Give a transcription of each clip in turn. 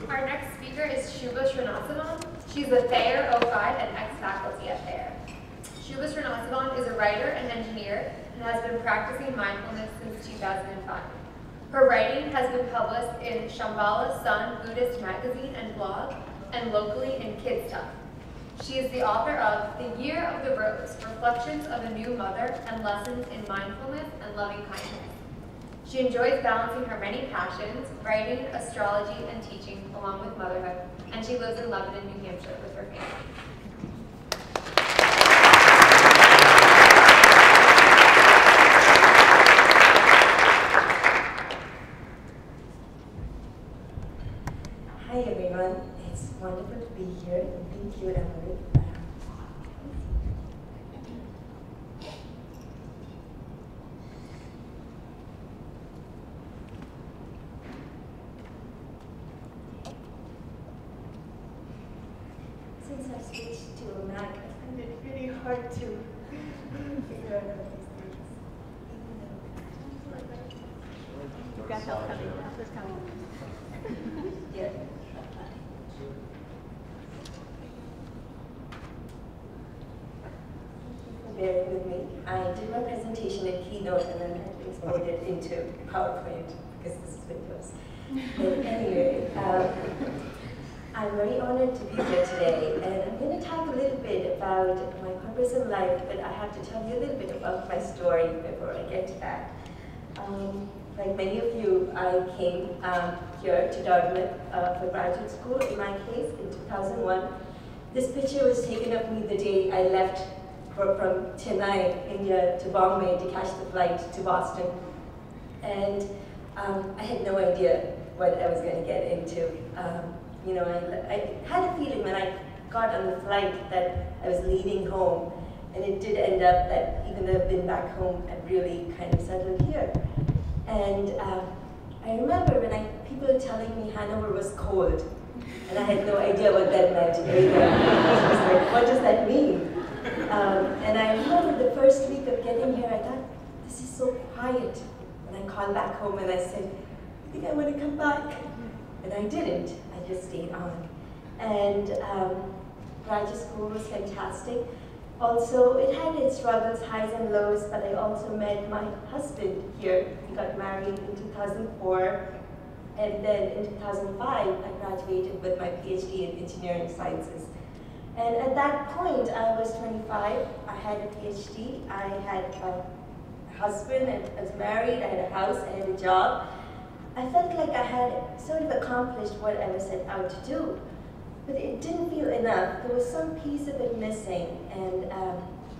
Our next speaker is Shubha Srinivasan. She's a Thayer 05 and ex-faculty at Thayer. Shubha Srinivasan is a writer and engineer and has been practicing mindfulness since 2005. Her writing has been published in Shambhala Sun Buddhist magazine and blog, and locally in Kid Stuff. She is the author of The Year of the Rose, Reflections of a New Mother and Lessons in Mindfulness and Loving Kindness. She enjoys balancing her many passions, writing, astrology, and teaching, along with motherhood, and she lives in Lebanon, New Hampshire with her family. Hi everyone, it's wonderful to be here, and thank you, Emily. Since I switched to a Mac, I find it really hard to figure out all these things. You've got help coming. Help is coming. Yeah. Bear with me. I did my presentation in Keynote and then I exported it into PowerPoint because this is Windows. But anyway, I'm very honored to be here today, and I'm going to talk a little bit about my purpose in life, but I have to tell you a little bit about my story before I get to that. Like many of you, I came here to Dartmouth for graduate school, in my case, in 2001. This picture was taken of me the day I left from Chennai, India, to Bombay to catch the flight to Boston. And I had no idea what I was going to get into. You know, I had a feeling when I got on the flight that I was leaving home, and it did end up that even though I've been back home, I've really kind of settled here. And I remember when people were telling me Hanover was cold, and I had no idea what that meant either. I was like, what does that mean? And I remember the first week of getting here, I thought, this is so quiet. And I called back home and I said, I think I want to come back. And I didn't. I just stayed on. And graduate school was fantastic. Also, it had its struggles, highs and lows, but I also met my husband here. We got married in 2004. And then in 2005, I graduated with my PhD in engineering sciences. And at that point, I was 25. I had a PhD. I had a husband. I was married. I had a house. I had a job. I felt like I had sort of accomplished what I was set out to do. But it didn't feel enough. There was some piece of it missing. And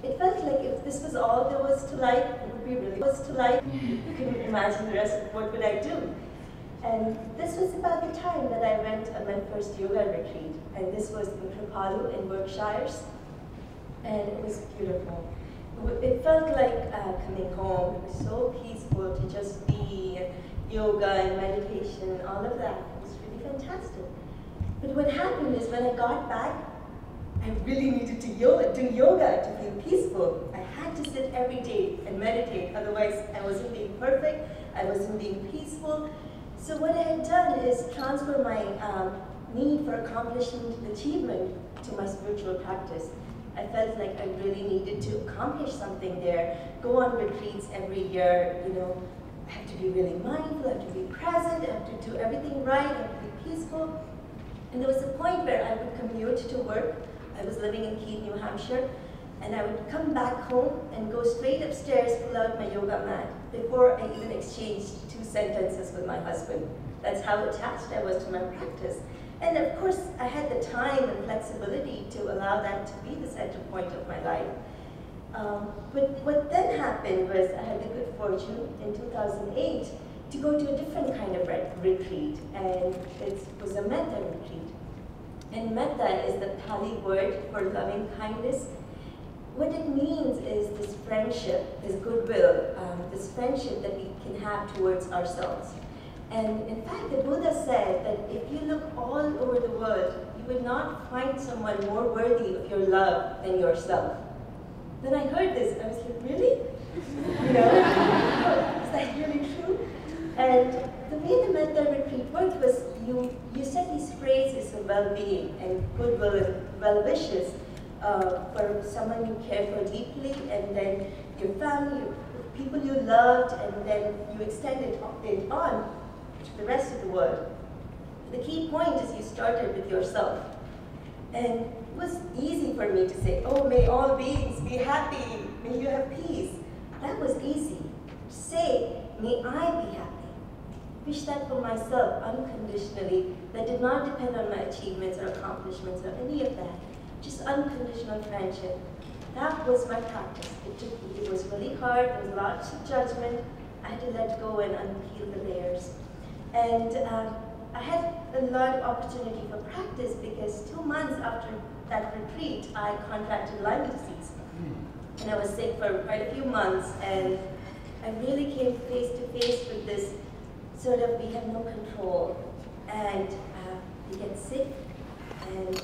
it felt like if this was all there was to life, it would be really was to life. You couldn't imagine the rest of what would I do. And this was about the time that I went on my first yoga retreat. And this was in Kripalu in Berkshires. And it was beautiful. It felt like coming home. It was so peaceful to just be, yoga and meditation, all of that. It was really fantastic. But what happened is when I got back, I really needed to do yoga to feel peaceful. I had to sit every day and meditate, otherwise I wasn't being perfect, I wasn't being peaceful. So what I had done is transfer my need for accomplishment and achievement to my spiritual practice. I felt like I really needed to accomplish something there, go on retreats every year, you know, I have to be really mindful, I have to be present, I have to do everything right, I have to be peaceful. And there was a point where I would commute to work. I was living in Keene, New Hampshire, and I would come back home and go straight upstairs, pull out my yoga mat, before I even exchanged 2 sentences with my husband. That's how attached I was to my practice. And of course, I had the time and flexibility to allow that to be the center point of my life. But what then happened was I had the good fortune in 2008 to go to a different kind of retreat, and it was a metta retreat. And metta is the Pali word for loving kindness. What it means is this friendship, this goodwill, this friendship that we can have towards ourselves. And in fact, the Buddha said that if you look all over the world, you would not find someone more worthy of your love than yourself. Then I heard this, and I was like, really? You know, is that really true? And the way the metta retreat worked was you set these phrases of well-being and goodwill and well-wishes for someone you care for deeply, and then your family, people you loved, and then you extend it on to the rest of the world. The key point is you started with yourself. And it was easy for me to say, oh, may all beings be happy, may you have peace. That was easy. To say, may I be happy. Wish that for myself unconditionally, that did not depend on my achievements or accomplishments or any of that. Just unconditional friendship. That was my practice. It was really hard, there was lots of judgment. I had to let go and unpeel the layers. And I had a lot of opportunity for practice because 2 months after that retreat, I contracted Lyme disease. And I was sick for quite a few months, and I really came face to face with this sort of, we have no control, and we get sick, and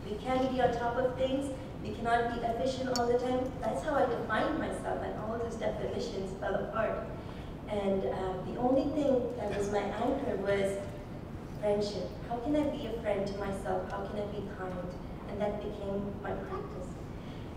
we can't be on top of things, we cannot be efficient all the time. That's how I defined myself, and all those definitions fell apart. And the only thing that was my anchor was friendship. How can I be a friend to myself? How can I be kind? And that became my practice.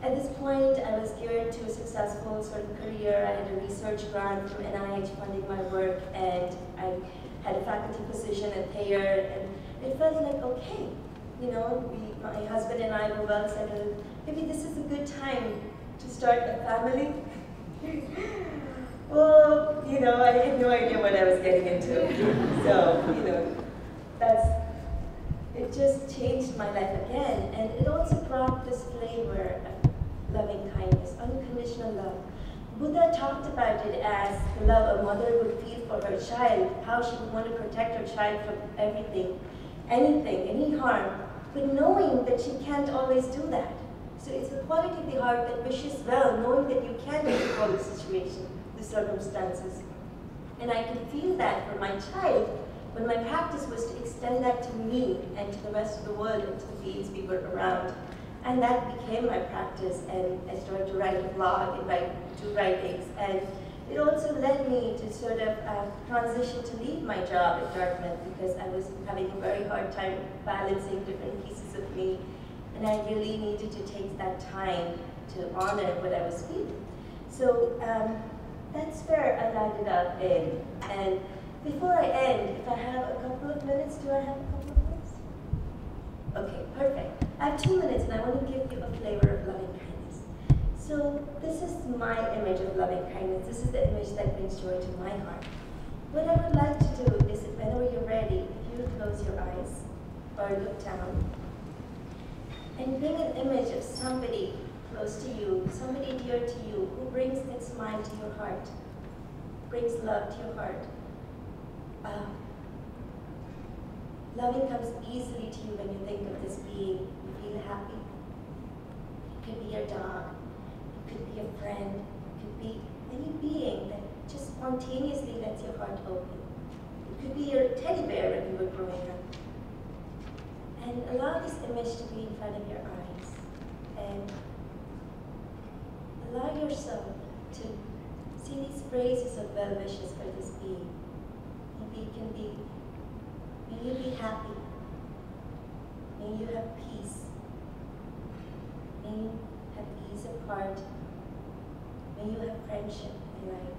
At this point, I was geared to a successful sort of career. I had a research grant from NIH funding my work, and I had a faculty position at Thayer, and it felt like, okay, you know, my husband and I were well settled. Maybe this is a good time to start a family. Well, you know, I had no idea what I was getting into. So, you know, it just changed my life again. And it also brought this flavor of loving kindness, unconditional love. Buddha talked about it as the love a mother would feel for her child, how she would want to protect her child from everything, anything, any harm, but knowing that she can't always do that. So it's the quality of the heart that wishes well, knowing that you can't control the situation, the circumstances. And I could feel that for my child when my practice was to extend that to me and to the rest of the world and to the beings we were around. And that became my practice, and I started to write a blog and do writings. And it also led me to sort of transition to leave my job at Dartmouth because I was having a very hard time balancing different pieces of me. And I really needed to take that time to honor what I was feeling. So that's where I landed up in. And before I end, if I have a couple of minutes, do I have a couple of minutes? Okay, perfect. I have 2 minutes, and I want to give you a flavor of loving kindness. So this is my image of loving kindness. This is the image that brings joy to my heart. What I would like to do is, that whenever you're ready, if you close your eyes or look down, and bring an image of somebody close to you, somebody dear to you, who brings that smile to your heart, brings love to your heart. Loving comes easily to you when you think of this being. You feel happy. It could be your dog. It could be a friend. It could be any being that just spontaneously lets your heart open. It could be your teddy bear when you were growing up. And allow this image to be in front of your eyes. And allow yourself to see these phrases of well wishes for this being. Maybe it can be, may you be happy. May you have peace. May you have ease of heart. May you have friendship in life.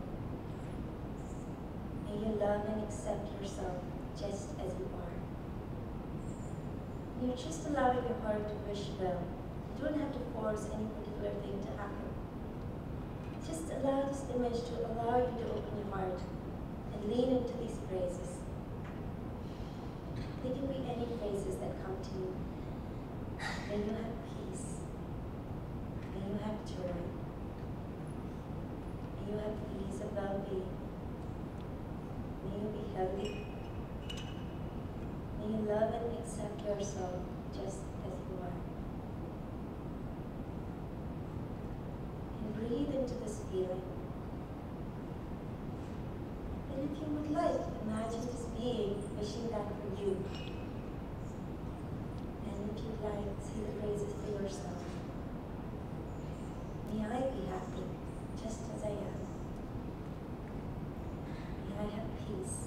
May you love and accept yourself just as you are. You're just allowing your heart to wish well. You don't have to force any particular thing to happen. Just allow this image to allow you to open your heart and lean into these phrases. They can be any phrases that come to you. May you have peace. May you have joy. May you have ease of well-being. May you be healthy. May you love and accept yourself just as you are. And breathe into this feeling. And if you would like, imagine this being wishing that for you. And if you'd like, say the phrases for yourself. May I be happy, just as I am. May I have peace.